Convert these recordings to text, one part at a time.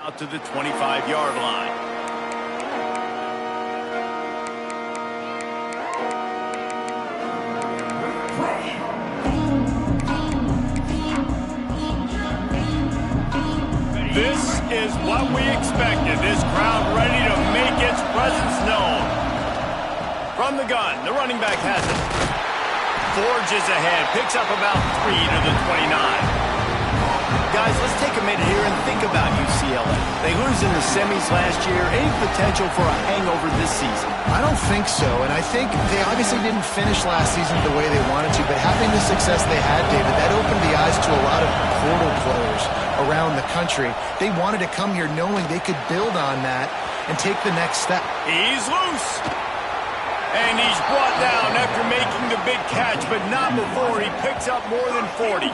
Out to the 25-yard line. This is what we expected. This crowd ready to make its presence known. From the gun, the running back has it. Forges ahead, picks up about 3 to the 29. Guys, let's take a minute here and think about UCLA. They lose in the semis last year. Any potential for a hangover this season? I don't think so, and I think they obviously didn't finish last season the way they wanted to, but having the success they had, David, that opened the eyes to a lot of portal players around the country. They wanted to come here knowing they could build on that and take the next step. He's loose. And he's brought down after making the big catch, but not before he picks up more than 40.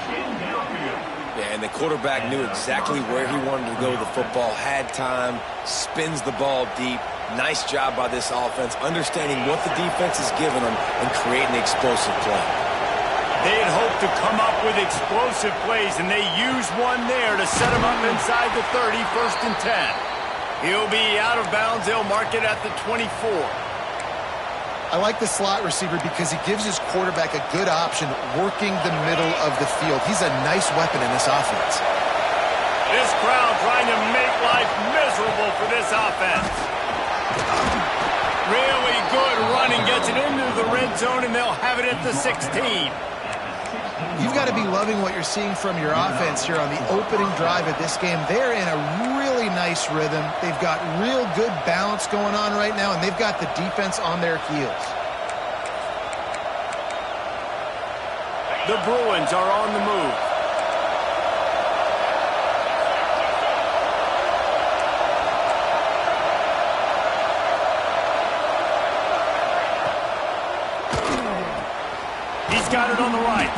Yeah, and the quarterback knew exactly where he wanted to go with the football, had time, spins the ball deep. Nice job by this offense, understanding what the defense is giving them and creating the explosive play. They had hoped to come up with explosive plays, and they used one there to set him up inside the 30, 1st and 10. He'll be out of bounds. They'll mark it at the 24. I like the slot receiver because he gives his quarterback a good option working the middle of the field. He's a nice weapon in this offense. This crowd trying to make life miserable for this offense. Really good running, gets it into the red zone, and they'll have it at the 16. You've got to be loving what you're seeing from your offense here on the opening drive of this game. They're in a really nice rhythm. They've got real good balance going on right now, and they've got the defense on their heels. The Bruins are on the move. He's got it on the right.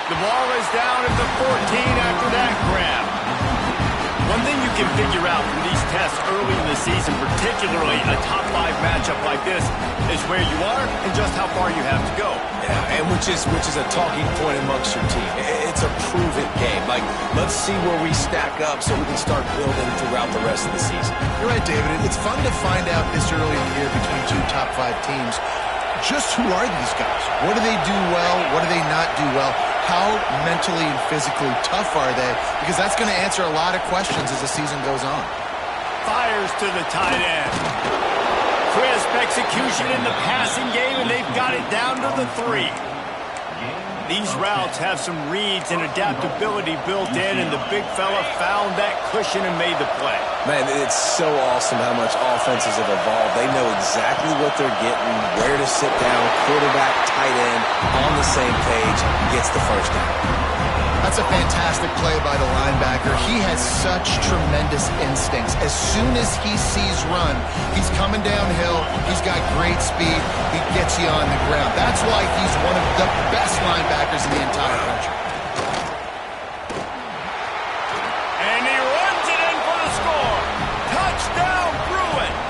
The ball is down at the 14 after that grab. One thing you can figure out from these tests early in the season, particularly a top 5 matchup like this, is where you are and just how far you have to go. Yeah, and which is a talking point amongst your team. It's a prove-it game. Like, let's see where we stack up so we can start building throughout the rest of the season. You're right, David. It's fun to find out this early in the year between 2 top 5 teams. Just who are these guys? What do they do well? What do they not do well? How mentally and physically tough are they? Because that's going to answer a lot of questions as the season goes on. Fires to the tight end. Crisp execution in the passing game, and they've got it down to the 3. These routes have some reads and adaptability built in, and the big fella found that cushion and made the play. Man, it's so awesome how much offenses have evolved. They know exactly what they're getting, where to sit down, quarterback, tight end, on the same page, gets the first down. That's a fantastic play by the linebacker. He has such tremendous instincts. As soon as he sees run, he's coming downhill. He's got great speed. He gets you on the ground. That's why he's one of the best linebackers in the entire country. And he runs it in for the score. Touchdown, Bruins.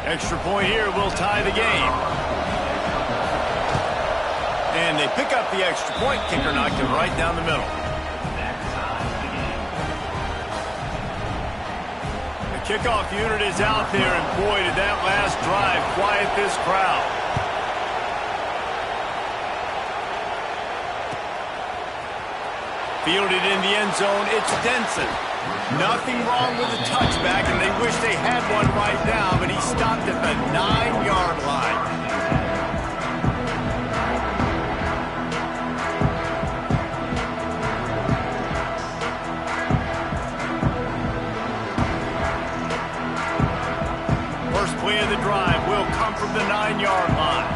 Extra point here will tie the game. And they pick up the extra point. Kicker knocked him right down the middle. The kickoff unit is out there, and boy, did that last drive quiet this crowd. Fielded in the end zone, it's Denson. Nothing wrong with the touchback, and they wish they had one right now, but he stopped at the 9-yard line. First play of the drive will come from the 9-yard line.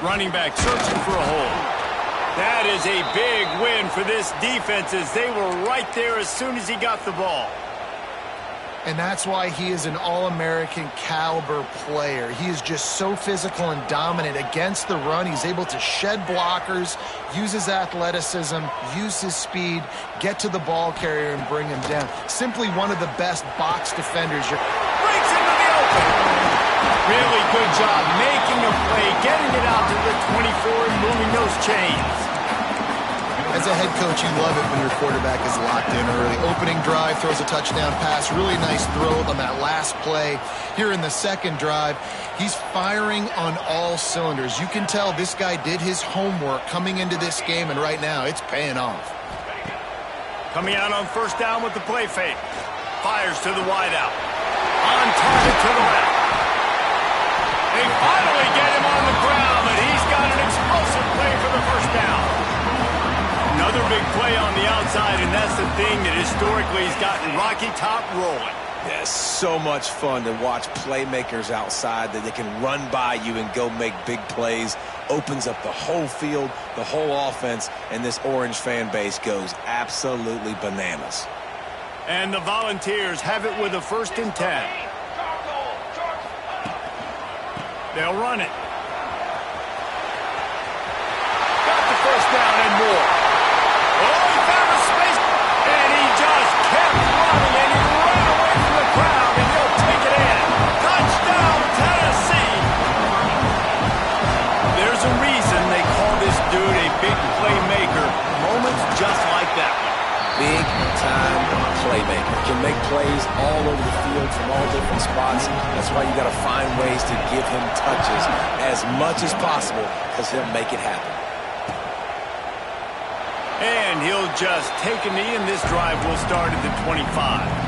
Running back searching for a hole. That is a big win for this defense as they were right there as soon as he got the ball. And that's why he is an All-American caliber player. He is just so physical and dominant against the run. He's able to shed blockers, use his athleticism, use his speed, get to the ball carrier and bring him down. Simply one of the best box defenders. Breaks into the open. Really good job making a play, getting it out to the 24 and moving those chains. As a head coach, you love it when your quarterback is locked in early. Opening drive, throws a touchdown pass. Really nice throw on that last play. Here in the second drive, he's firing on all cylinders. You can tell this guy did his homework coming into this game, and right now it's paying off. Coming out on first down with the play fake. Fires to the wideout. On target to the left. They finally get him on the ground, but he's got an explosive play for the first down. Another big play on the outside, and that's the thing that historically has gotten Rocky Top rolling. Yeah, so much fun to watch playmakers outside that they can run by you and go make big plays. Opens up the whole field, the whole offense, and this Orange fan base goes absolutely bananas. And the Volunteers have it with a 1st and 10. They'll run it. Got the first down and more. Oh, he found a space, and he just kept running, and he ran away from the crowd, and he'll take it in. Touchdown, Tennessee! There's a reason they call this dude a big playmaker. Moments just like that one. Big-time playmaker. Can make plays all over the field from all different spots. That's why you got to find ways to give him touches as much as possible, because he'll make it happen. And he'll just take a knee, and this drive will start at the 25.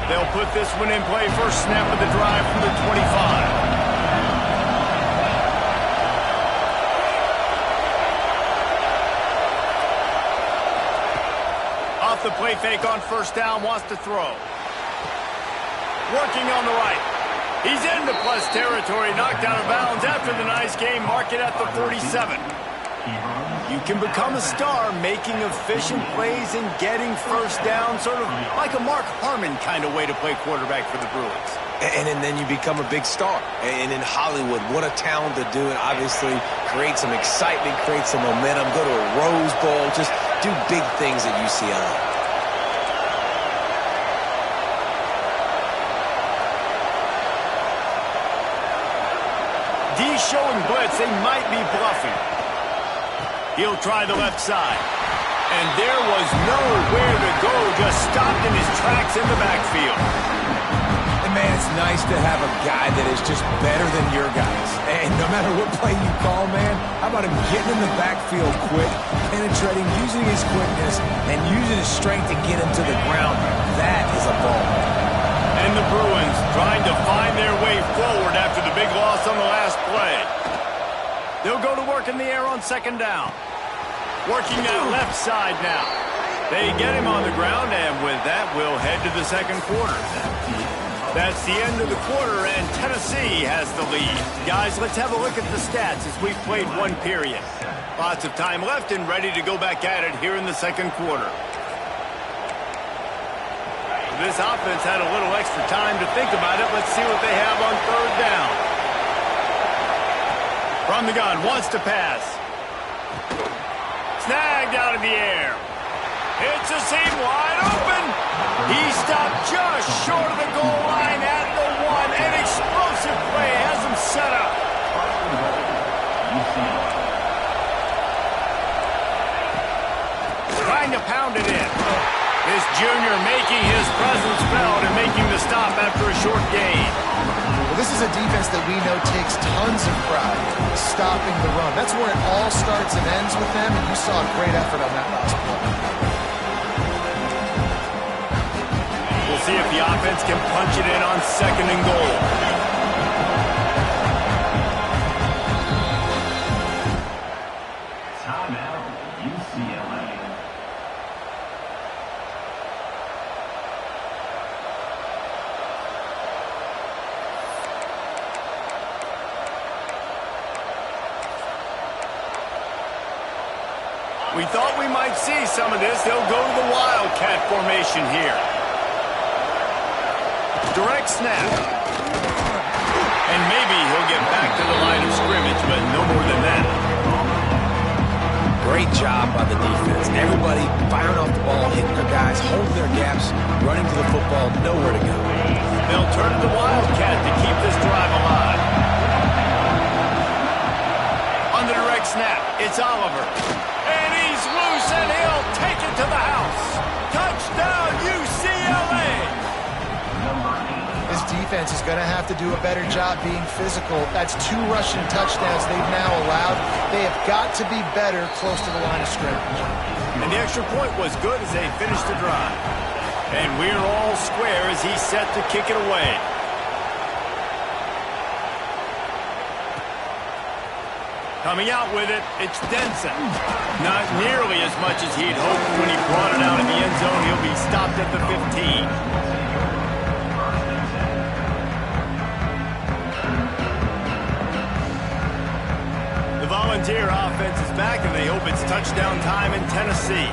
They'll put this one in play. First snap of the drive from the 25. The play fake on first down, wants to throw. Working on the right. He's into plus territory, knocked out of bounds after the nice game. Mark it at the 47. You can become a star making efficient plays and getting first down, sort of like a Mark Harmon kind of way to play quarterback for the Bruins. And then you become a big star. And in Hollywood, what a talent to do it. Obviously, create some excitement, create some momentum, go to a Rose Bowl, just do big things at UCLA. D's showing blitz. They might be bluffing. He'll try the left side. And there was nowhere to go, just stopped in his tracks in the backfield. And man, it's nice to have a guy that is just better than your guys. And no matter what play you call, man, how about him getting in the backfield quick, penetrating, using his quickness, and using his strength to get him to the ground. That is a ball. And the Bruins trying to find their way forward after the big loss on the last play. They'll go to work in the air on second down. Working that left side now. They get him on the ground, and with that, we'll head to the second quarter. That's the end of the quarter, and Tennessee has the lead. Guys, let's have a look at the stats as we've played one period. Lots of time left and ready to go back at it here in the second quarter. This offense had a little extra time to think about it. Let's see what they have on third down. From the gun, wants to pass. Snagged out of the air. It's a seam wide open. He stopped just short of the goal line at the 1. An explosive play has him set up. Trying to pound it in. This junior making his presence felt and making the stop after a short gain. Well, this is a defense that we know takes tons of pride stopping the run. That's where it all starts and ends with them, and you saw a great effort on that last play. We'll see if the offense can punch it in on second and goal. Timeout, UCLA. We thought we might see some of this. They'll go to the Wildcat formation here. Direct snap. And maybe he'll get back to the line of scrimmage, but no more than that. Great job by the defense. Everybody firing off the ball, hitting their guys, holding their gaps, running to the football, nowhere to go. They'll turn to the Wildcat to keep this drive alive. On the direct snap, it's Oliver. And he's loose, and he'll take it to the house. Touchdown, UCLA! This defense is going to have to do a better job being physical. That's 2 rushing touchdowns they've now allowed. They have got to be better close to the line of scrimmage. And the extra point was good as they finished the drive. And we're all square as he's set to kick it away. Coming out with it, it's Denson. Not nearly as much as he'd hoped when he brought it out in the end zone. He'll be stopped at the 15. Volunteer offense is back, and they hope it's touchdown time in Tennessee.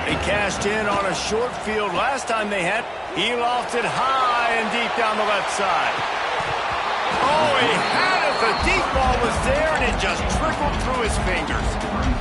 They cashed in on a short field last time they had. He lofted high and deep down the left side. Oh, he had it. The deep ball was there, and it just trickled through his fingers.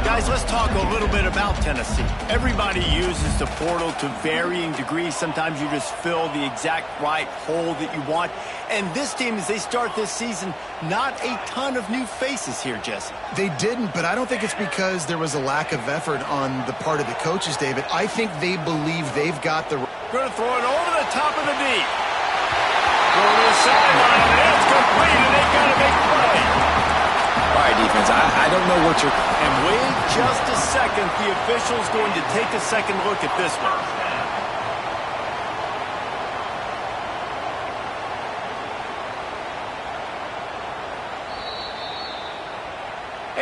Guys, let's talk a little bit about Tennessee. Everybody uses the portal to varying degrees. Sometimes you just fill the exact right hole that you want. And this team, as they start this season, not a ton of new faces here, Jesse. They didn't, but I don't think it's because there was a lack of effort on the part of the coaches, David. I think they believe they've got the... Going to throw it over the top of the deep. Go to the sideline, and it's complete, and they've got to make play. All right, defense, I don't know what you're... And wait just a second. The official's going to take a second look at this one.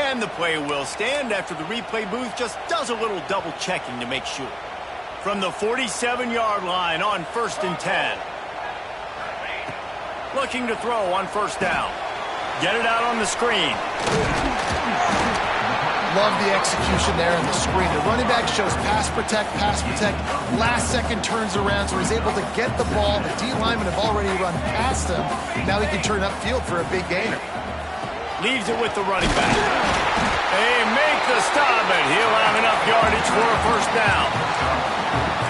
And the play will stand after the replay booth just does a little double checking to make sure. From the 47-yard line on 1st and 10. Looking to throw on 1st down. Get it out on the screen. Love the execution there on the screen. The running back shows pass protect, pass protect. Last second turns around, so he's able to get the ball. The D linemen have already run past him. Now he can turn upfield for a big gainer. Leaves it with the running back. They make the stop, and he'll have enough yardage for a 1st down.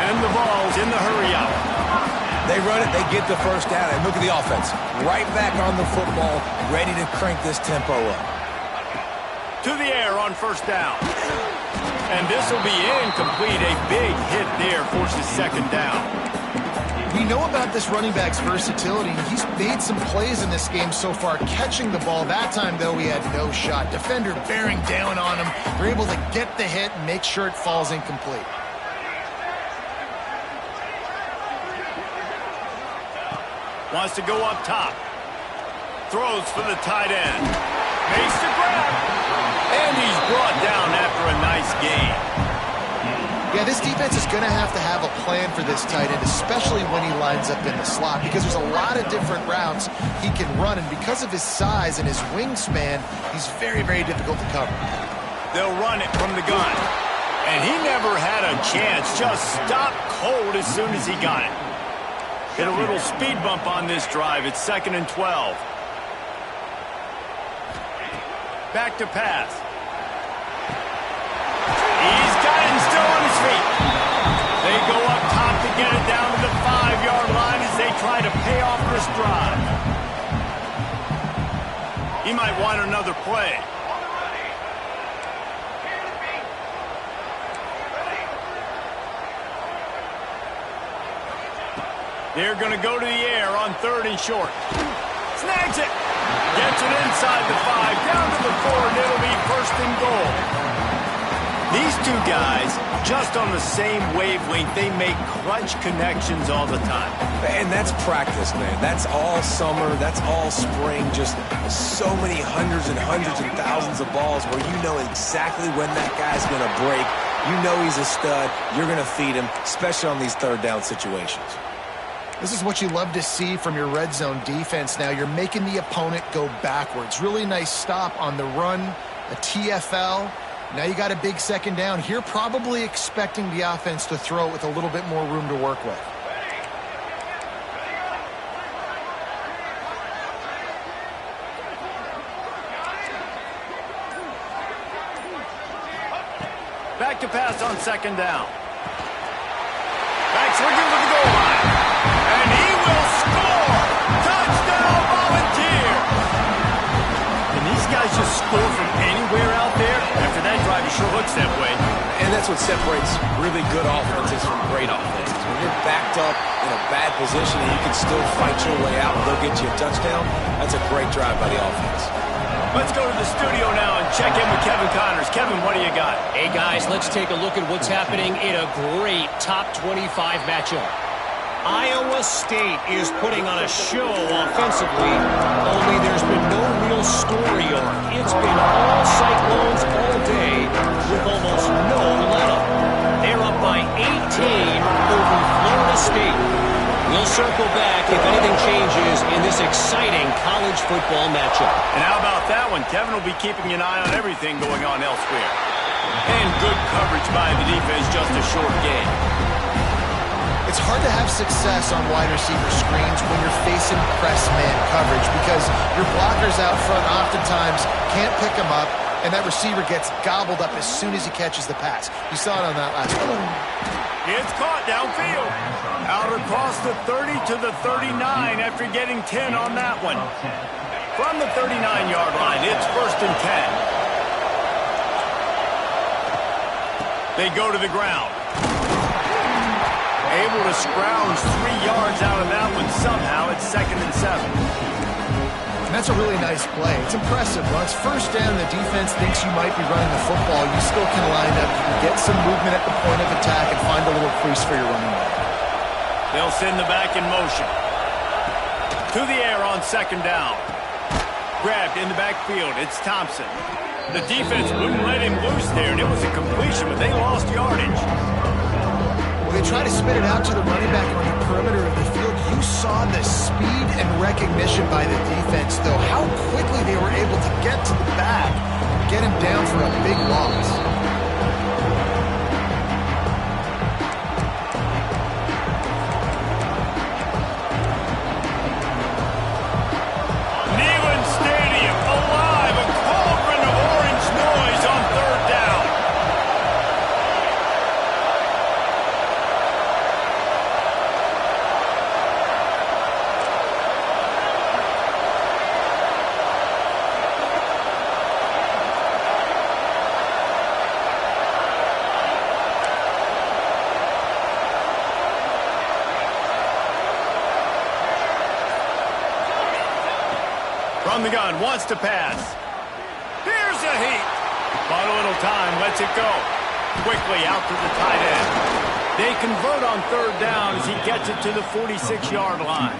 And the ball's in the hurry-up. They run it, they get the 1st down, and look at the offense. Right back on the football, ready to crank this tempo up. To the air on 1st down. And this will be incomplete. A big hit there forces 2nd down. We know about this running back's versatility. He's made some plays in this game so far, catching the ball. That time, though, he had no shot. Defender bearing down on him. They're able to get the hit and make sure it falls incomplete. Wants to go up top. Throws for the tight end. Makes the grab. And he's brought down after a nice gain. Yeah, this defense is going to have a plan for this tight end, especially when he lines up in the slot, because there's a lot of different routes he can run, and because of his size and his wingspan, he's very, very difficult to cover. They'll run it from the gun. And he never had a chance. Just stopped cold as soon as he got it. Hit a little speed bump on this drive. It's 2nd and 12. Back to pass. He's got it still on his feet. They go up top to get it down to the 5-yard line as they try to pay off this drive. He might want another play. They're going to go to the air on 3rd and short. Snags it. Gets it inside the 5, down to the 4, and it'll be 1st and goal. These two guys, just on the same wavelength, they make crunch connections all the time. And that's practice, man. That's all summer. That's all spring. Just so many hundreds and thousands of balls where you know exactly when that guy's going to break. You know he's a stud. You're going to feed him, especially on these 3rd down situations. This is what you love to see from your red zone defense now. You're making the opponent go backwards. Really nice stop on the run, a TFL. Now you got a big second down here, probably expecting the offense to throw it with a little bit more room to work with. Back to pass on second down. Back's looking for the goal line. And he will score! Touchdown, Volunteer! Can these guys just score from anywhere out there? After that drive, it sure looks that way. And that's what separates really good offenses from great offenses. When you're backed up in a bad position and you can still fight your way out and they'll get you a touchdown, that's a great drive by the offense. Let's go to the studio now and check in with Kevin Connors. Kevin, what do you got? Hey, guys, let's take a look at what's happening in a great top 25 matchup. Iowa State is putting on a show offensively, only there's been no real story arc. It's been all Cyclones all day with almost no let-up. They're up by 18 over Florida State. We'll circle back if anything changes in this exciting college football matchup. And how about that one? Kevin will be keeping an eye on everything going on elsewhere. And good coverage by the defense, just a short game. It's hard to have success on wide receiver screens when you're facing press man coverage because your blockers out front oftentimes can't pick them up, and that receiver gets gobbled up as soon as he catches the pass. You saw it on that last one. It's caught downfield. Out across the 30 to the 39 after getting 10 on that one. From the 39-yard line, it's 1st and 10. They go to the ground. Able to scrounge 3 yards out of that one somehow. It's 2nd and 7. And that's a really nice play. It's impressive. When it's 1st down, the defense thinks you might be running the football. You still can line up, you can get some movement at the point of attack and find a little crease for your running back. They'll send the back in motion. To the air on 2nd down. Grabbed in the backfield. It's Thompson. The defense wouldn't let him loose there, and it was a completion, but they lost yardage. Well, they try to spit it out to the running back on the perimeter of the field. You saw the speed and recognition by the defense, though. How quickly they were able to get to the back and get him down for a big loss. Neyland Stadium alive, a cauldron of orange noise on 3rd down. From the gun, wants to pass. Here's a heat. Bought a little time, lets it go. Quickly out to the tight end. They convert on 3rd down as he gets it to the 46-yard line.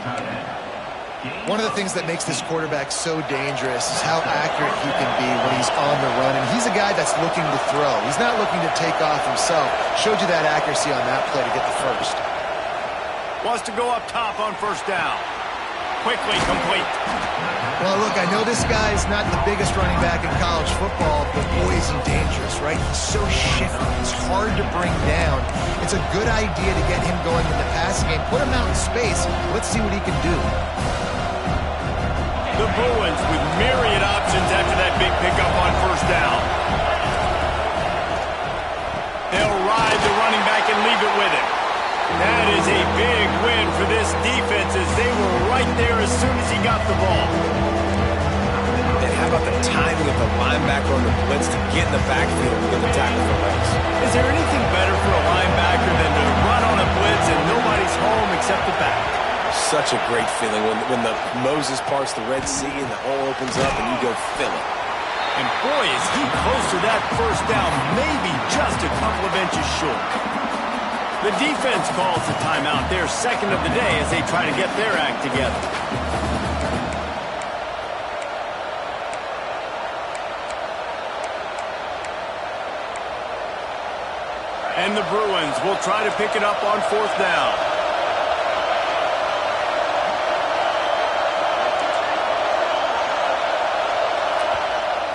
One of the things that makes this quarterback so dangerous is how accurate he can be when he's on the run. And he's a guy that's looking to throw. He's not looking to take off himself. Showed you that accuracy on that play to get the first. Wants to go up top on 1st down. Quickly complete. Well, look, I know this guy's not the biggest running back in college football, but boy, is he dangerous, right? He's so shifty. He's hard to bring down. It's a good idea to get him going in the passing game. Put him out in space. Let's see what he can do. The Bruins with myriad options after that big pickup on 1st down. They'll ride the running back and leave it with him. That is a big win for this defense as they were right there as soon as he got the ball. And how about the timing of the linebacker on the blitz to get in the backfield and get the tackle for legs? Is there anything better for a linebacker than to run on a blitz and nobody's home except the back? Such a great feeling when the Moses parts the Red Sea and the hole opens up and you go fill it. And boy, is he close to that 1st down, maybe just a couple of inches short. The defense calls the timeout, their 2nd of the day as they try to get their act together. And the Bruins will try to pick it up on 4th down.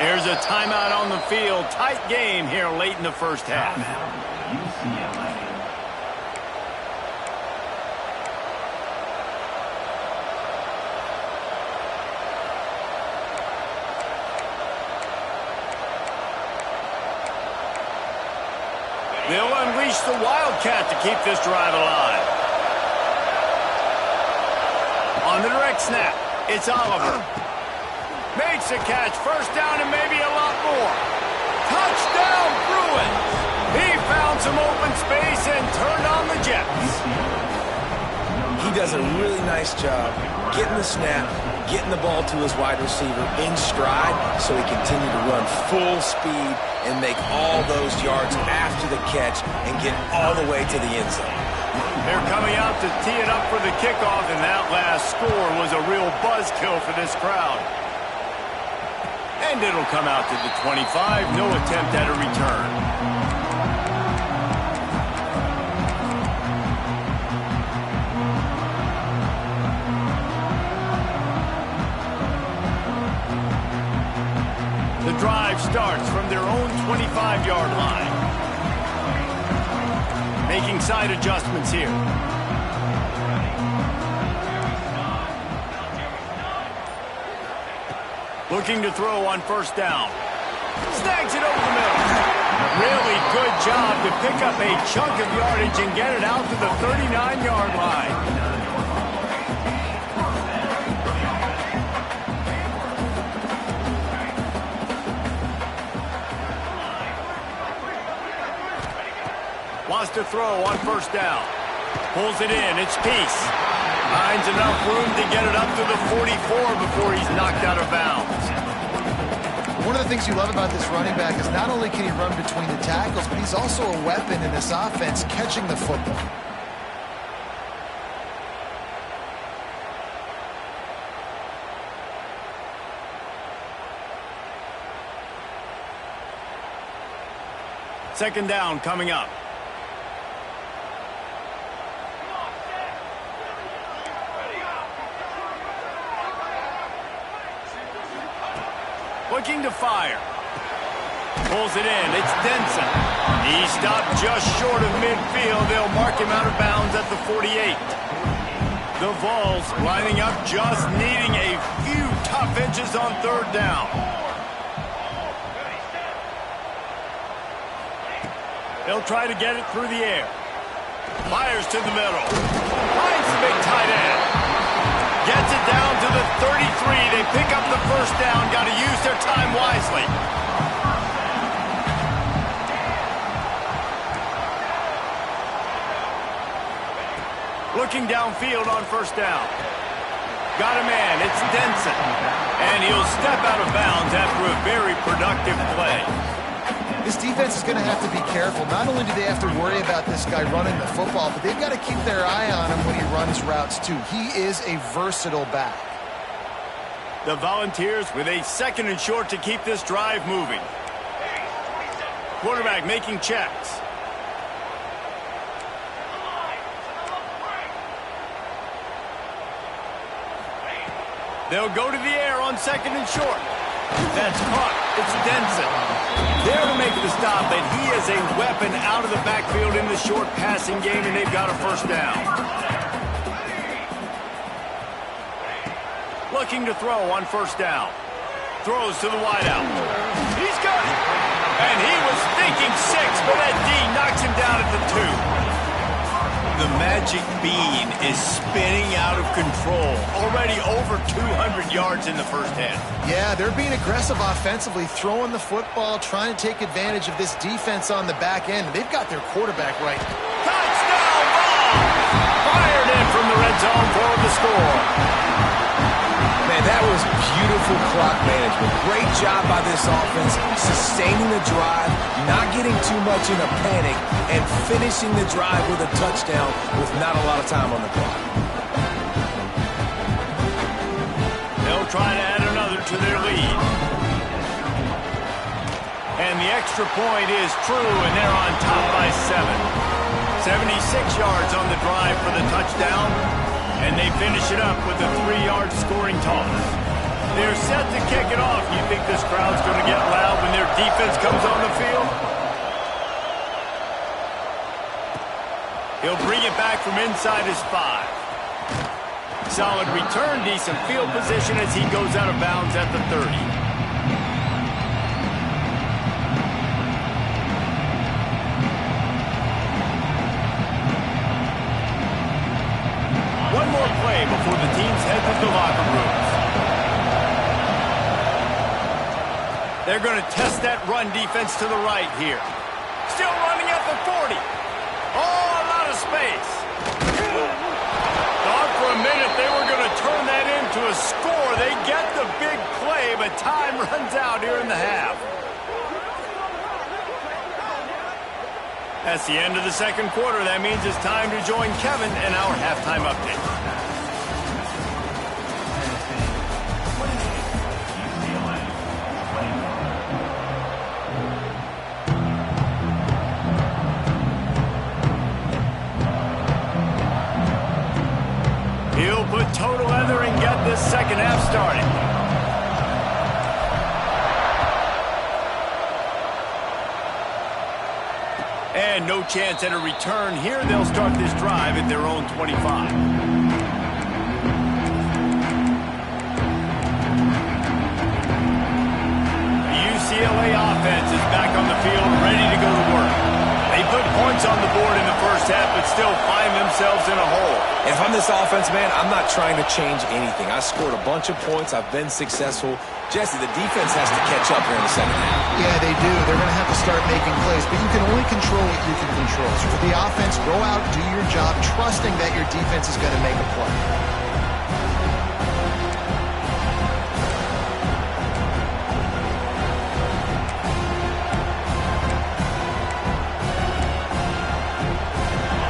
There's a timeout on the field. Tight game here late in the first half. UCLA. They'll unleash the Wildcat to keep this drive alive. On the direct snap, it's Oliver. Makes a catch, first down and maybe a lot more. Touchdown, Bruins! He found some open space and turned on the Jets. He does a really nice job getting the snap, getting the ball to his wide receiver in stride so he continued to run full speed and make all those yards after the catch and get all the way to the end zone. They're coming out to tee it up for the kickoff, and that last score was a real buzzkill for this crowd. And it'll come out to the 25. No attempt at a return. The drive starts from their own 25-yard line. Making side adjustments here. Looking to throw on first down. Snags it over the middle. Really good job to pick up a chunk of yardage and get it out to the 39-yard line. Wants to throw on first down. Pulls it in. It's Peace. Finds enough room to get it up to the 44 before he's knocked out of bounds. One of the things you love about this running back is not only can he run between the tackles, but he's also a weapon in this offense catching the football. Second down coming up. Looking to fire. Pulls it in. It's Denson. He stopped just short of midfield. They'll mark him out of bounds at the 48. The Vols lining up, just needing a few tough inches on third down. They'll try to get it through the air. Fires to the middle. Finds the big tight end. Gets it down to the 33. They pick up the first down. Got to use their time wisely. Looking downfield on first down. Got a man. It's Denson. And he'll step out of bounds after a very productive play. This defense is going to have to be careful. Not only do they have to worry about this guy running the football, but they've got to keep their eye on him when he runs routes too. He is a versatile back. The Volunteers with a second and short to keep this drive moving. Quarterback making checks. They'll go to the air on second and short. That's caught. It's Denson. There to make the stop, and he is a weapon out of the backfield in the short passing game, and they've got a first down. Looking to throw on first down. Throws to the wideout. He's got it. And he was thinking 6, but that D knocks him down at the 2. The magic bean is spinning out of control. Already over 200 yards in the first half. Yeah, they're being aggressive offensively, throwing the football, trying to take advantage of this defense on the back end. They've got their quarterback right. Touchdown ball! Fired in from the red zone for the score. Man, that was beautiful clock management. Great job by this offense, sustaining the drive, not getting too much in a panic, and finishing the drive with a touchdown with not a lot of time on the clock. They'll try to add another to their lead. And the extra point is true, and they're on top by 7. 76 yards on the drive for the touchdown. And they finish it up with a 3-yard scoring toss. They're set to kick it off. You think this crowd's going to get loud when their defense comes on the field? He'll bring it back from inside his 5. Solid return, decent field position as he goes out of bounds at the 30. One more play before the teams head to the locker rooms. They're going to test that run defense to the right here. Still running at the 40. Oh, a lot of space. Thought for a minute they were going to turn that into a score. They get the big play, but time runs out here in the half. That's the end of the second quarter. That means it's time to join Kevin in our halftime update. He'll put toe to leather and get this second half started. And no chance at a return here. They'll start this drive at their own 25. The UCLA offense is back on the field, ready to go to work. They put points on the board in the first half, but still find themselves in a hole. If I'm this offense, man, I'm not trying to change anything. I scored a bunch of points. I've been successful. Jesse, the defense has to catch up here in the second half. Yeah, they do. They're going to have to start making plays, but you can only control what you can control. So for the offense, go out, do your job, trusting that your defense is going to make a play.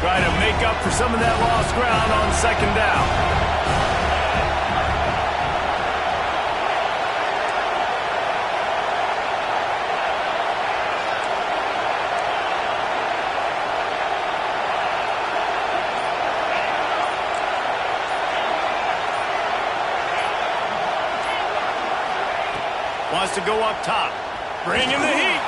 Try to make up for some of that lost ground on second down. Wants to go up top. Bring in the heat.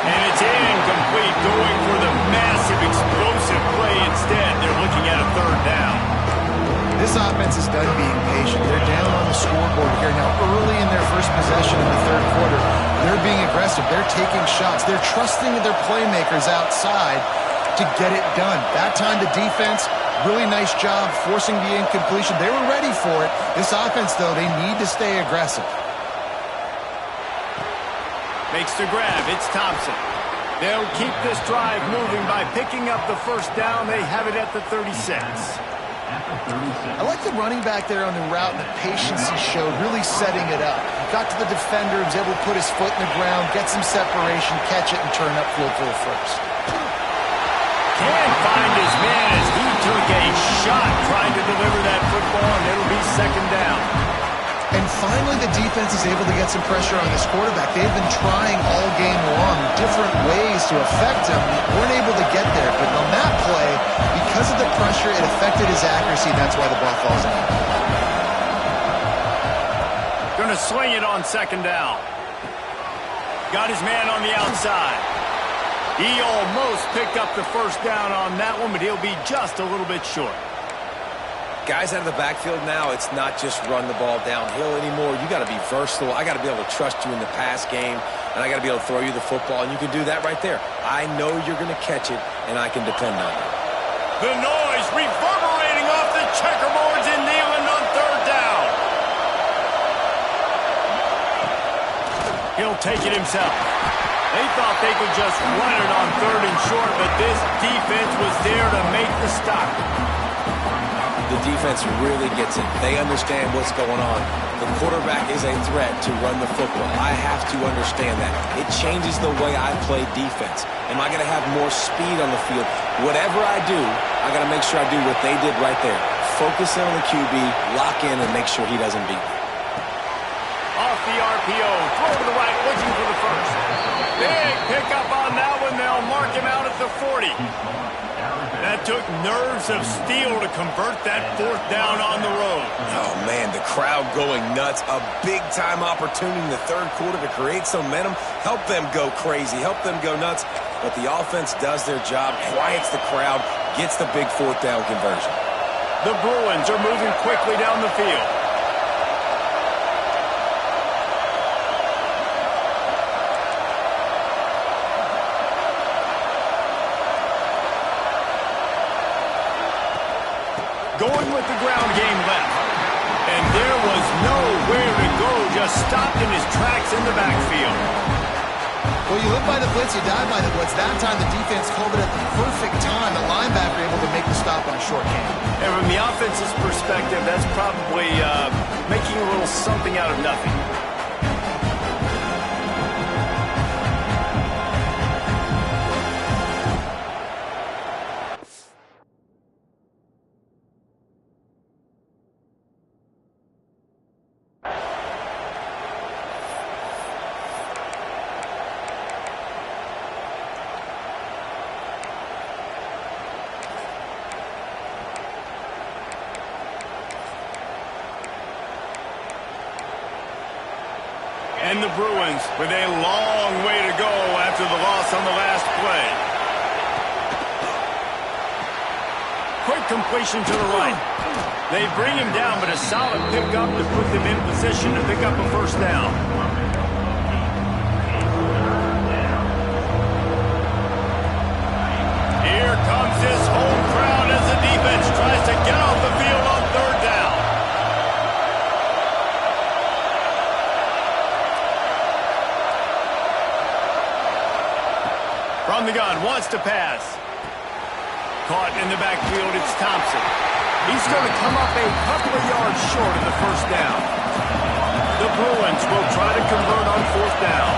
And it's incomplete, going for the massive, explosive play instead. They're looking at a third down. This offense is done being patient. They're down on the scoreboard here. Now, early in their first possession in the third quarter, they're being aggressive. They're taking shots. They're trusting their playmakers outside to get it done. That time, the defense, really nice job forcing the incompletion. They were ready for it. This offense, though, they need to stay aggressive. Makes the grab. It's Thompson. They'll keep this drive moving by picking up the first down. They have it at the 36. I like the running back there on the route and the patience he showed, really setting it up. Got to the defender, was able to put his foot in the ground, get some separation, catch it, and turn upfield for the first. Can't find his man as he took a shot trying to deliver that football, and it'll be second down. And finally, the defense is able to get some pressure on this quarterback. They've been trying all game long different ways to affect him. Weren't able to get there, but on that play, because of the pressure, it affected his accuracy, and that's why the ball falls in. Going to swing it on second down. Got his man on the outside. He almost picked up the first down on that one, but he'll be just a little bit short. Guys out of the backfield now, it's not just run the ball downhill anymore. You got to be versatile. I got to be able to trust you in the pass game, and I got to be able to throw you the football, and you can do that right there. I know you're going to catch it, and I can depend on it. The noise reverberating off the checkerboards in Neyland on third down. He'll take it himself. They thought they could just run it on third and short, but this defense was there to make the stop. The defense really gets it. They understand what's going on. The quarterback is a threat to run the football. I have to understand that. It changes the way I play defense. Am I going to have more speed on the field? Whatever I do, I got to make sure I do what they did right there. Focus in on the QB, lock in, and make sure he doesn't beat me. Off the RPO, throw to the right, looking for the first. Big pickup on that one. They'll mark him out at the 40. That took nerves of steel to convert that fourth down on the road. Oh, man, the crowd going nuts. A big-time opportunity in the third quarter to create some momentum, help them go crazy, help them go nuts. But the offense does their job, quiets the crowd, gets the big fourth down conversion. The Bruins are moving quickly down the field. Going with the ground game left. And there was nowhere to go, just stopped in his tracks in the backfield. Well, you live by the blitz, you die by the blitz. That time the defense called it at the perfect time. The linebacker able to make the stop on a short game. And from the offense's perspective, that's probably making a little something out of nothing. And the Bruins with a long way to go after the loss on the last play. Quick completion to the right. They bring him down, but a solid pickup to put them in position to pick up a first down. Here comes this home crowd as the defense tries to get off the field on third down. From the gun, wants to pass. Caught in the backfield, it's Thompson. He's going to come up a couple of yards short of the first down. The Bruins will try to convert on fourth down.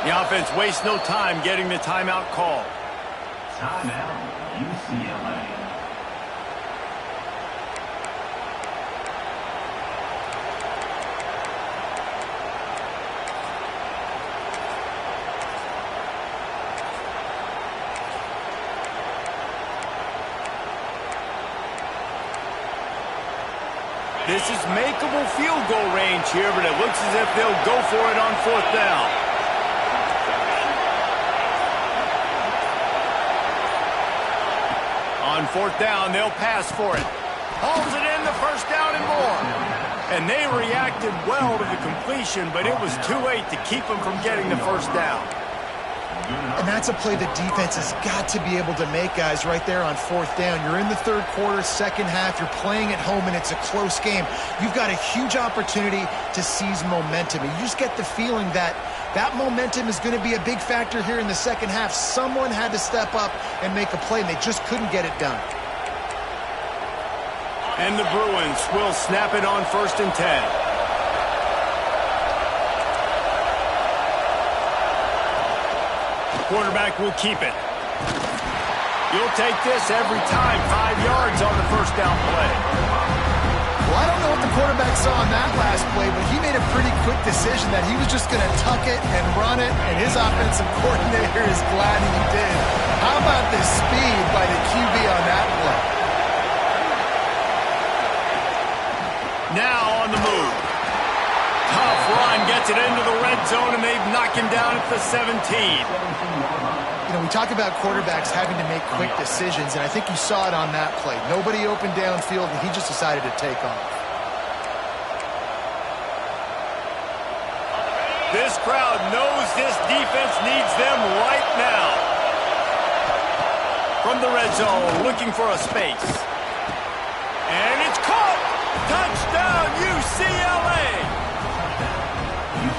The offense wastes no time getting the timeout call. Timeout, UCLA. This is makeable field goal range here, but it looks as if they'll go for it on fourth down. On fourth down, they'll pass for it. Hauls it in, the first down and more. And they reacted well to the completion, but it was too late to keep them from getting the first down. And that's a play the defense has got to be able to make, guys, right there on fourth down. You're in the third quarter, second half. You're playing at home, and it's a close game. You've got a huge opportunity to seize momentum. And you just get the feeling that that momentum is going to be a big factor here in the second half. Someone had to step up and make a play, and they just couldn't get it done. And the Bruins will snap it on 1st and 10. Quarterback will keep it. You'll take this every time. 5 yards on the first down play. Well, I don't know what the quarterback saw on that last play, but he made a pretty quick decision that he was just going to tuck it and run it, and his offensive coordinator is glad he did. How about the speed by the QB on that play? Now on the move. Tough run, gets it into the red zone, and they've knocked him down at the 17. You know, we talk about quarterbacks having to make quick decisions, and I think you saw it on that play. Nobody opened downfield, and he just decided to take off. This crowd knows this defense needs them right now. From the red zone, looking for a space. And it's caught! Touchdown, UCLA!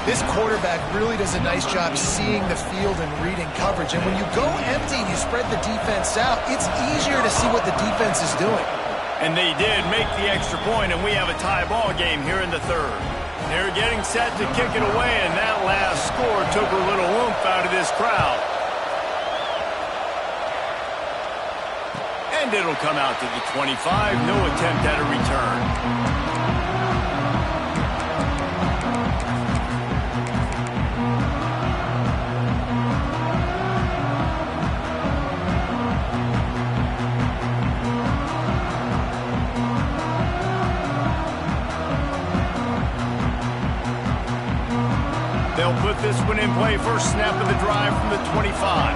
This quarterback really does a nice job seeing the field and reading coverage. And when you go empty and you spread the defense out, it's easier to see what the defense is doing. And they did make the extra point, and we have a tie ball game here in the third. They're getting set to kick it away, and that last score took a little oomph out of this crowd. And it'll come out to the 25. No attempt at a return. They'll put this one in play. First snap of the drive from the 25.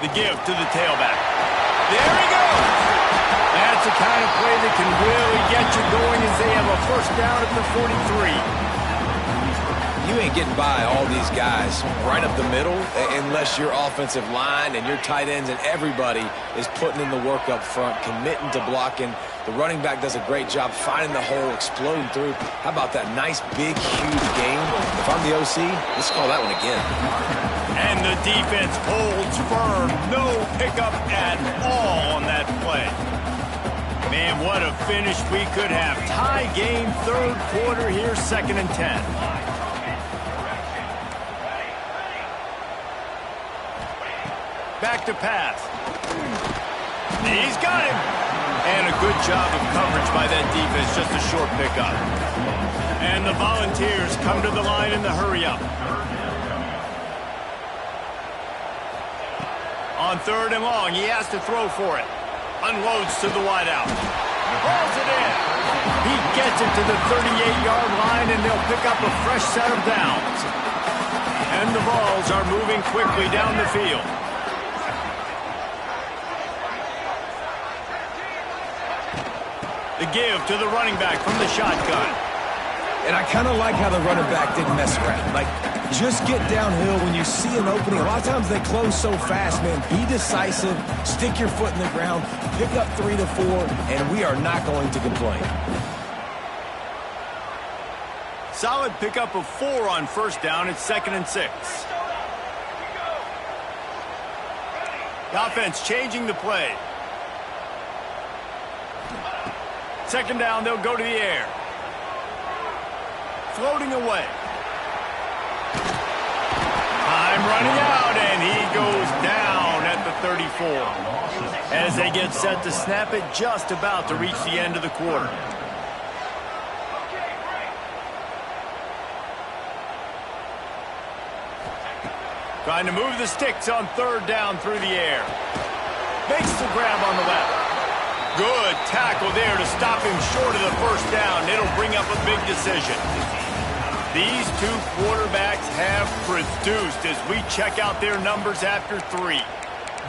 The give to the tailback. There he goes! That's the kind of play that can really get you going as they have a first down at the 43. You ain't getting by all these guys right up the middle unless your offensive line and your tight ends and everybody is putting in the work up front, committing to blocking. The running back does a great job finding the hole, exploding through. How about that nice, big, huge game? If I'm the OC, let's call that one again. And the defense holds firm. No pickup at all on that play. Man, what a finish we could have. Tie game, third quarter here, 2nd and 10. Back to pass. He's got him. And a good job of coverage by that defense. Just a short pickup. And the Volunteers come to the line in the hurry-up. On 3rd and long, he has to throw for it. Unloads to the wideout. Hauls it in. He gets it to the 38-yard line, and they'll pick up a fresh set of downs. And the Vols are moving quickly down the field. The give to the running back from the shotgun. And I kind of like how the running back didn't mess around. Like, just get downhill when you see an opening. A lot of times they close so fast, man. Be decisive, stick your foot in the ground, pick up 3 to 4, and we are not going to complain. Solid pickup of 4 on first down. It's 2nd and 6. The offense changing the play. 2nd down, they'll go to the air. Floating away. Time running out, and he goes down at the 34. As they get set to snap it, just about to reach the end of the quarter. Trying to move the sticks on 3rd down through the air. Makes the grab on the left. Good tackle there to stop him short of the first down. It'll bring up a big decision. These two quarterbacks have produced as we check out their numbers after 3.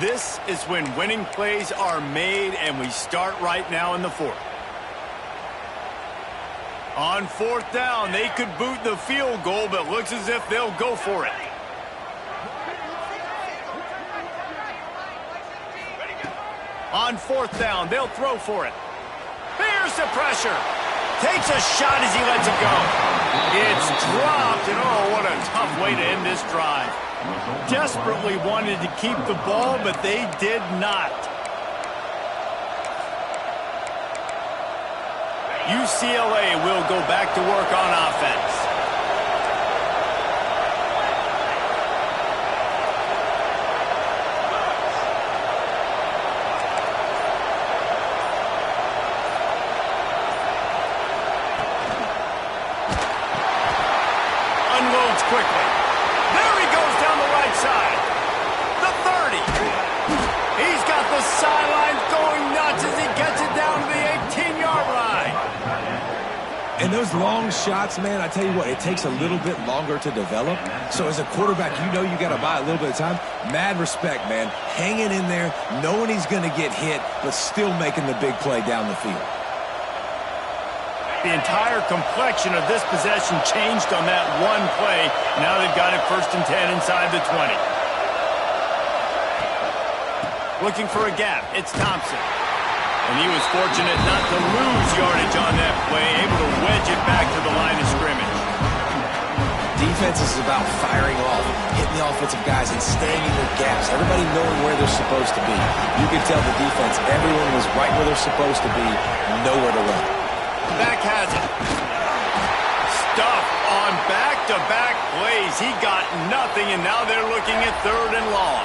This is when winning plays are made, and we start right now in the 4th. On 4th down, they could boot the field goal, but looks as if they'll go for it. On 4th down, they'll throw for it. Here's the pressure. Takes a shot as he lets it go. It's dropped, and oh, what a tough way to end this drive. Desperately wanted to keep the ball, but they did not. UCLA will go back to work on offense. Quickly. There he goes down the right side. The 30. He's got the sidelines going nuts as he gets it down to the 18-yard line. And those long shots, man, I tell you what, it takes a little bit longer to develop. So as a quarterback, you know you got to buy a little bit of time. Mad respect, man. Hanging in there, knowing he's going to get hit, but still making the big play down the field. The entire complexion of this possession changed on that one play. Now they've got it 1st and 10 inside the 20. Looking for a gap, it's Thompson. And he was fortunate not to lose yardage on that play, able to wedge it back to the line of scrimmage. defense is about firing off, hitting the offensive guys and staying in their gaps. Everybody knowing where they're supposed to be. You can tell the defense, everyone was right where they're supposed to be, nowhere to run. Back has it. Stuff on back-to-back plays. He got nothing, and now they're looking at 3rd and long.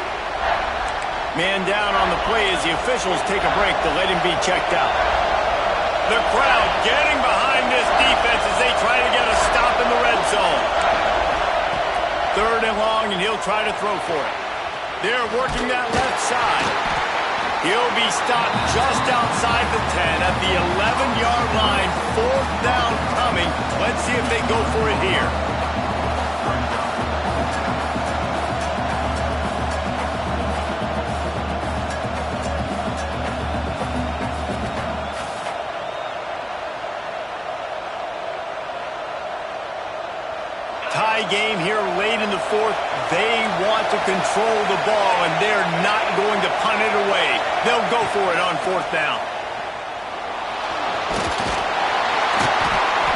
Man down on the play as the officials take a break to let him be checked out. The crowd getting behind this defense as they try to get a stop in the red zone. 3rd and long, and he'll try to throw for it. They're working that left side. He'll be stopped just outside the 10 at the 11-yard line. 4th down coming. Let's see if they go for it here. Tie game here late in the 4th. They want to control the ball, and they're not going to punt it away. They'll go for it on 4th down.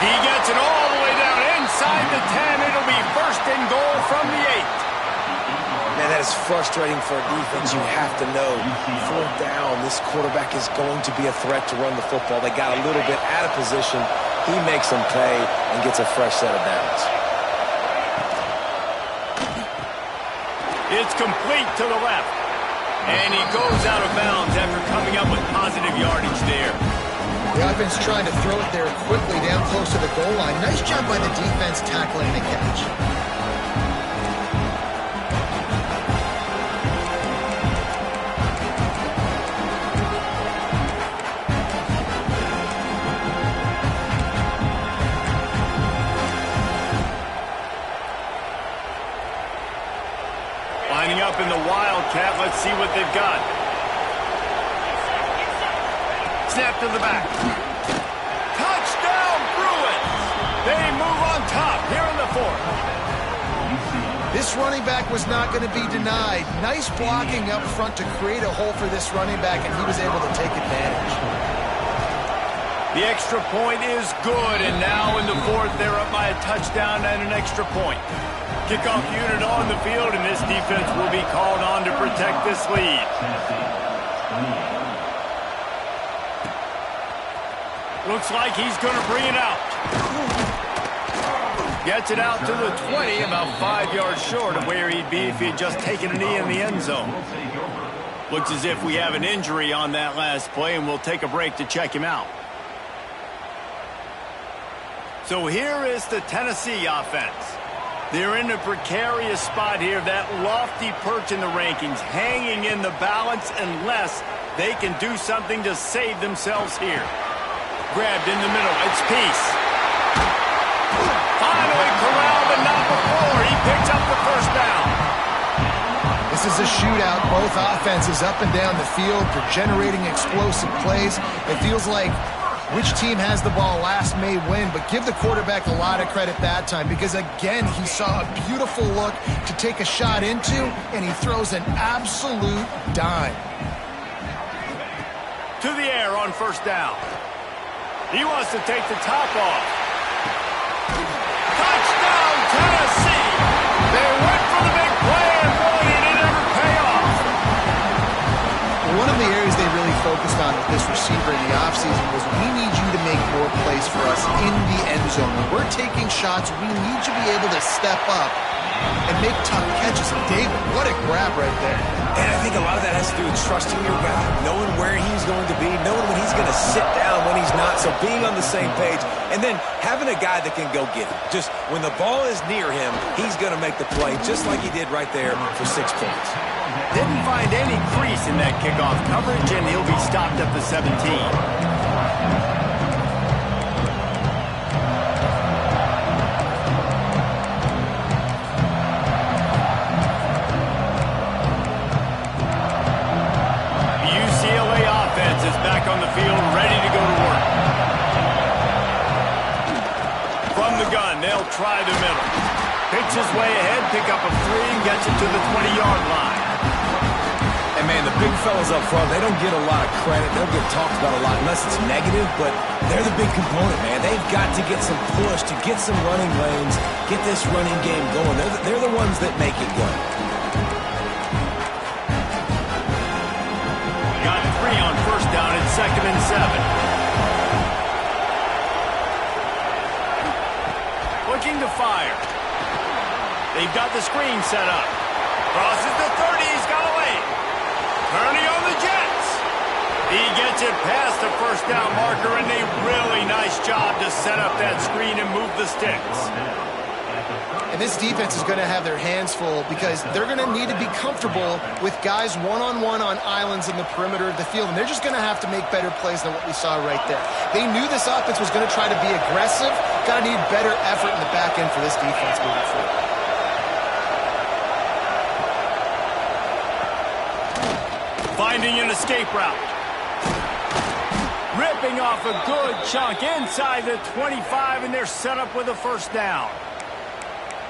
He gets it all the way down inside the 10. It'll be 1st and goal from the 8. Man, that is frustrating for a defense. You have to know, 4th down, this quarterback is going to be a threat to run the football. They got a little bit out of position. He makes them pay and gets a fresh set of downs. It's complete to the left. And he goes out of bounds after coming up with positive yardage there. The offense trying to throw it there quickly down close to the goal line. Nice job by the defense tackling the catch. Lining up in the Wildcat. Let's see what they've got. Snap to the back. Touchdown, Bruins! They move on top here in the 4th. This running back was not going to be denied. Nice blocking up front to create a hole for this running back, and he was able to take advantage. The extra point is good, and now in the 4th, they're up by a touchdown and an extra point. Kickoff unit on the field, and this defense will be called on to protect this lead. Looks like he's going to bring it out. Gets it out to the 20, about 5 yards short of where he'd be if he had just taken a knee in the end zone. Looks as if we have an injury on that last play, and we'll take a break to check him out. So here is the Tennessee offense. They're in a precarious spot here, that lofty perch in the rankings, hanging in the balance unless they can do something to save themselves here. Grabbed in the middle, it's Peace. Finally corralled, but not before. He picks up the 1st down. This is a shootout. Both offenses up and down the field. They're generating explosive plays. It feels like which team has the ball last may win, but give the quarterback a lot of credit that time because, again, he saw a beautiful look to take a shot into, and he throws an absolute dime. To the air on 1st down. He wants to take the top off. Touchdown, Tennessee! They went for the big play, and boy, did it ever pay off. One of the areas they really focused on with this receiver in the offseason was we need you to make more plays for us in the end zone. When we're taking shots, we need you to be able to step up and make tough catches. And David, what a grab right there. And I think a lot of that has to do with trusting your guy, knowing where he's going to be, knowing when he's going to sit down, when he's not, so being on the same page, and then having a guy that can go get it. Just when the ball is near him, he's going to make the play, just like he did right there for 6 points. Didn't find any crease in that kickoff coverage, and he'll be stopped at the 17. Back on the field, ready to go to work. From the gun, they'll try the middle. Pitches way ahead, pick up a 3, and gets it to the 20-yard line. And, man, the big fellas up front, they don't get a lot of credit. They don't get talked about a lot unless it's negative, but they're the big component, man. They've got to get some push, to get some running lanes, get this running game going. They're the ones that make it go. Got 3 on first down at 2nd and 7. Looking to fire. They've got the screen set up. Crosses the 30. He's got away. Turning on the Jets. He gets it past the first down marker, and a really nice job to set up that screen and move the sticks. And this defense is going to have their hands full because they're going to need to be comfortable with guys one-on-one on islands in the perimeter of the field, and they're just going to have to make better plays than what we saw right there. They knew this offense was going to try to be aggressive. Got to need better effort in the back end for this defense moving forward. Finding an escape route. Ripping off a good chunk inside the 25, and they're set up with a first down.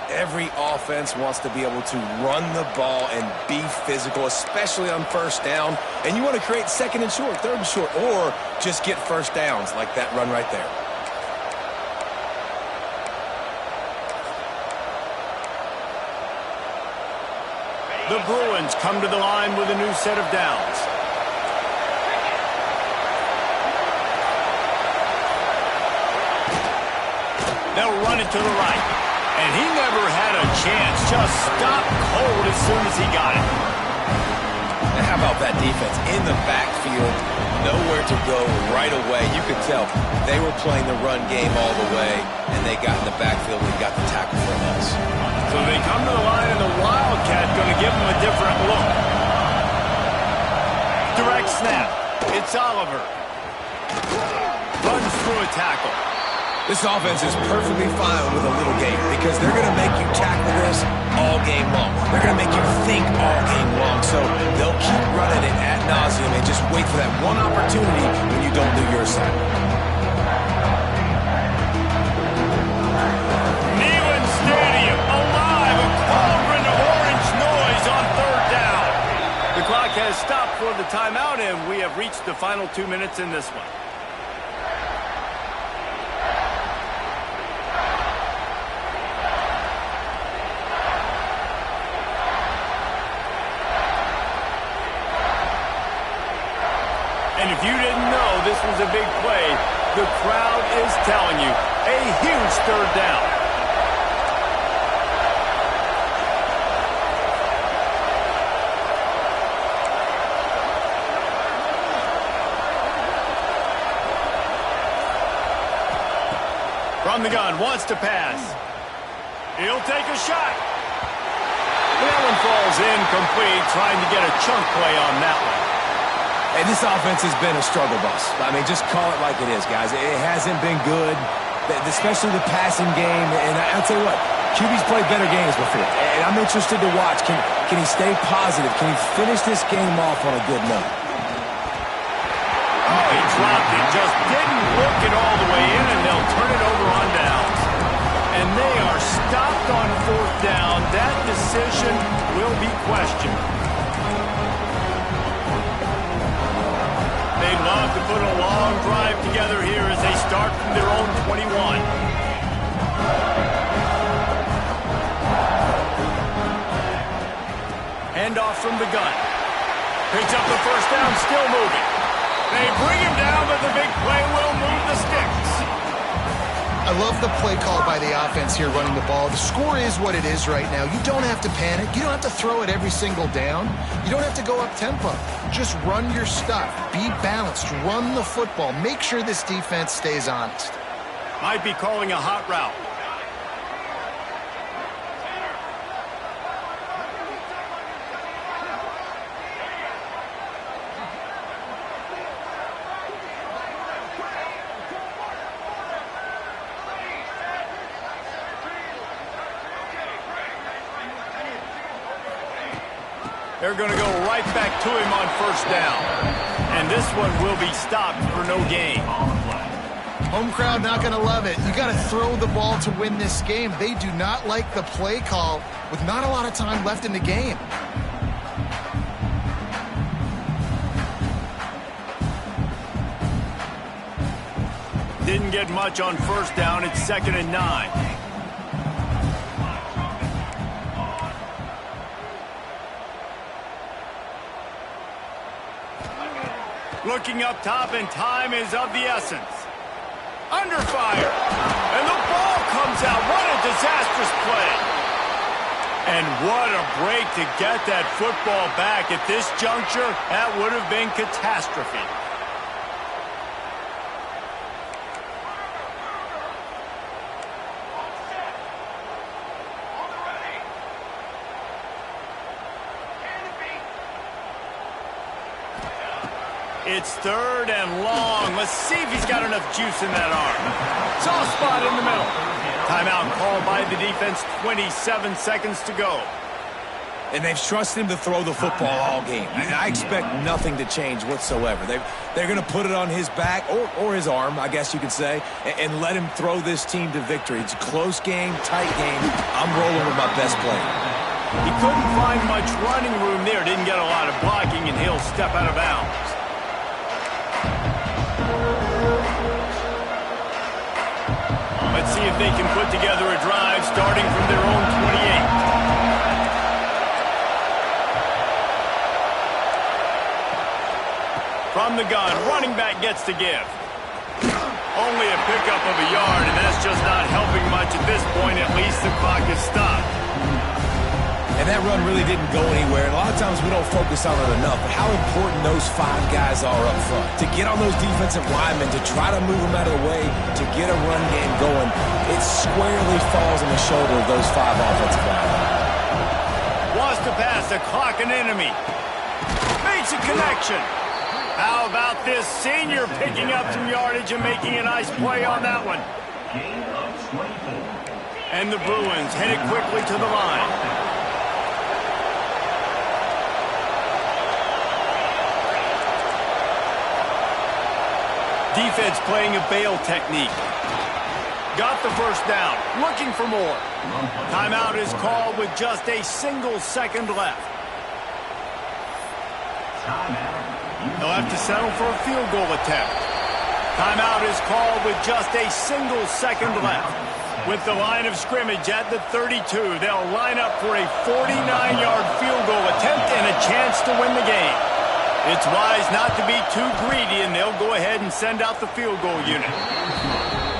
Every offense wants to be able to run the ball and be physical, especially on first down. And you want to create 2nd and short, 3rd and short, or just get first downs like that run right there. The Bruins come to the line with a new set of downs. They'll run it to the right. And he never had a chance. Just stopped cold as soon as he got it. And how about that defense in the backfield? Nowhere to go right away. You could tell they were playing the run game all the way, and they got in the backfield and got the tackle for a loss. So they come to the line, and the Wildcat going to give them a different look. Direct snap. It's Oliver. Runs through a tackle. This offense is perfectly fine with a little game because they're going to make you tackle this all game long. They're going to make you think all game long. So they'll keep running it ad nauseum and just wait for that one opportunity when you don't do your side. Neyland Stadium, alive, a cauldron of orange noise on 3rd down. The clock has stopped for the timeout, and we have reached the final 2 minutes in this one. And if you didn't know this was a big play, the crowd is telling you, a huge 3rd down. From the gun, wants to pass. He'll take a shot. That one falls incomplete, trying to get a chunk play on that one. And this offense has been a struggle bus. I mean, just call it like it is, guys. It hasn't been good, especially the passing game. And I'll tell you what, QB's played better games before. And I'm interested to watch. Can he stay positive? Can he finish this game off on a good note? Oh, he dropped it. Just didn't work it all the way in, and they'll turn it over on downs. And they are stopped on 4th down. That decision will be questioned. They'd love to put a long drive together here as they start from their own 21. Handoff from the gun. Picks up the first down, still moving. They bring him down, but the big play will move the sticks. I love the play call by the offense here running the ball. The score is what it is right now. You don't have to panic. You don't have to throw it every single down. You don't have to go up tempo. Just run your stuff. Be balanced. Run the football. Make sure this defense stays honest. Might be calling a hot route. They're going to go right back to him on first down. And this one will be stopped for no gain. Home crowd not going to love it. You got to throw the ball to win this game. They do not like the play call with not a lot of time left in the game. didn't get much on first down. It's 2nd and 9. Looking up top, and time is of the essence. Under fire. And the ball comes out. What a disastrous play. And what a break to get that football back. At this juncture, that would have been catastrophe. It's 3rd and long. Let's see if he's got enough juice in that arm. Soft spot in the middle. Timeout called by the defense. 27 seconds to go. And they've trusted him to throw the football all game. I expect nothing to change whatsoever. They're going to put it on his back, or his arm, I guess you could say, and let him throw this team to victory. It's a close game, tight game. I'm rolling with my best player. He couldn't find much running room there. Didn't get a lot of blocking, and he'll step out of bounds. Let's see if they can put together a drive starting from their own 28. From the gun, running back gets to give. Only a pickup of a yard, and that's just not helping much at this point. At least the clock is stopped. And that run really didn't go anywhere. And a lot of times we don't focus on it enough, but how important those 5 guys are up front. To get on those defensive linemen, to try to move them out of the way, to get a run game going, it squarely falls on the shoulder of those 5 offensive linemen. Wants to pass, the clock an enemy. Makes a connection. How about this senior picking up some yardage and making a nice play on that one? And the Bruins headed quickly to the line. Defense playing a bail technique. Got the first down. Looking for more. Timeout is called with just a single second left. They'll have to settle for a field goal attempt. Timeout is called with just a single second left. With the line of scrimmage at the 32, they'll line up for a 49-yard field goal attempt and a chance to win the game. It's wise not to be too greedy, and they'll go ahead and send out the field goal unit.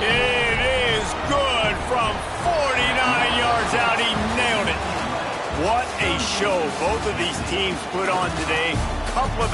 It is good from 49 yards out. He nailed it. What a show both of these teams put on today. Couple of